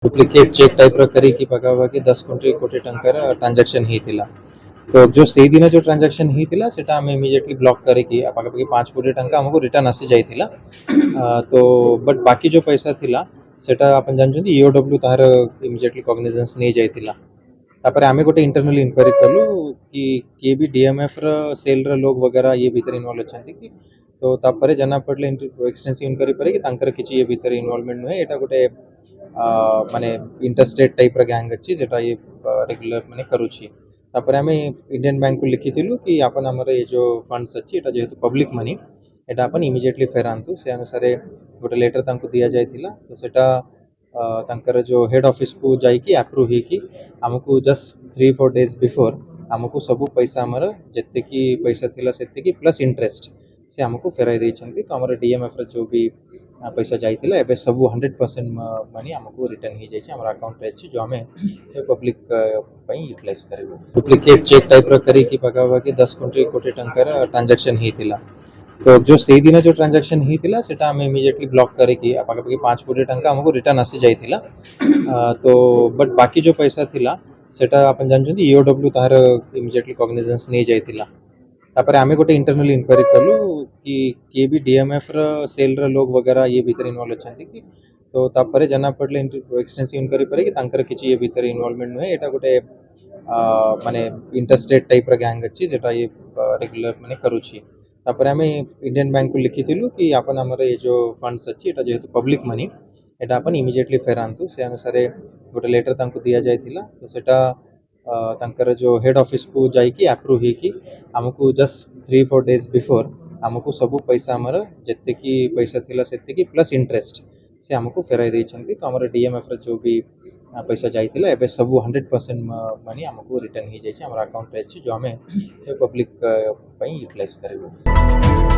Duplicate check type करिकी पाखापाखि 10 कोटी टंकार transaction होता तो जो से दिन जो ट्रांजैक्शन होता सेटा आम इमिडिएटली ब्लॉक करिकी पाखापाखि 5 कोटी टंका आमको रिटर्न आसी जाइथिला। तो बट बाकी जो पैसा थिला सेटा अपन जानछन ईओडब्ल्यू तार इमिडिएटली कॉग्निजेंस नहीं जाइथिला। तापर आमे गोटे इंटरनल इंक्वायरी कलु कि किए भी डीएमएफ र सेल र लोग वगैरह ये भीतर इन्वॉल्व अछंती कि तो तापर जना पड़ले एक्सटेंसिव इंक्वायरी परे कि तांकर किछि ये भीतर इन्वॉल्वमेंट नुहे एटा गोटे माने इंटरस्टेट टाइप र गैंग अछि जेटा ये रेगुलर माने करूछि। तापर आमे इंडियन बैंक को लिखिथिलु कि आपन हमर ये जो फंड्स अछि एटा जेहेतु पब्लिक मनी एटा अपन इमिडिएटली फेरांतु से अनुसार गोटे लेटर तांको दिया जायथिला। तो सेटा तांकर जो हेड ऑफिस को जाइकी अप्रूव होइकी आमको जस्ट 3-4 डेज बिफोर आमको सब पैसा आमर जिते कि पैसा थिला सेते कि प्लस इंटरेस्ट से आमको फेराई देइछंती। तो हमर डीएमएफ रे जो भी पैसा जाइथिला एबे सब 100% मनी आमको रिटर्न हो जाइछ हमर अकाउंट रे अछि जो हमें पब्लिक पई यूटिलाइज करबो। डुप्लिकेट चेक टाइप र करिकी पाखापाखि 10 कोटी टंकार ट्रांजैक्शन होता तो जो से दिन जो ट्रांजैक्शन होता सेटा आम इमिडिएटली ब्लॉक करिकी पाखापाखि 5 कोटी टंका आमको रिटर्न आसी जाइथिला। तो बट बाकी जो पैसा थिला सेटा अपन जानछन ईओडब्ल्यू तार इमिडिएटली कॉग्निजेंस नहीं जाइथिला। तापर आमे गोटे इंटरनल इंक्वायरी कलु कि किए भी डीएमएफ र सेल र लोग वगैरह ये भीतर इन्वॉल्व अछंती कि तो तापर जना पड़ले एक्सटेंसिव इंक्वायरी परे कि तांकर किछि ये भीतर इन्वॉल्वमेंट नुहे एटा गोटे माने इंटरस्टेट टाइप र गैंग अछि जेटा ये रेगुलर माने करूछि। तापर आमे इंडियन बैंक को लिखिथिलु कि आपन हमर ये जो फंड्स अछि एटा जेहेतु पब्लिक मनी एटा अपन इमिडिएटली फेरांतु से अनुसार गोटे लेटर तांको दिया जायथिला। तो सेटा तांकर जो हेड ऑफिस को जाइकी अप्रूव होइकी आमको जस्ट 3-4 डेज बिफोर आमको सब पैसा आमर जिते कि पैसा थिला सेते कि प्लस इंटरेस्ट से आमको फेराई देइछंती। तो हमर डीएमएफ रे जो भी पैसा जाइथिला एबे सब 100% मनी आमको रिटर्न हो जाइछ हमर अकाउंट रे अछि जो हमें पब्लिक पई यूटिलाइज करबो।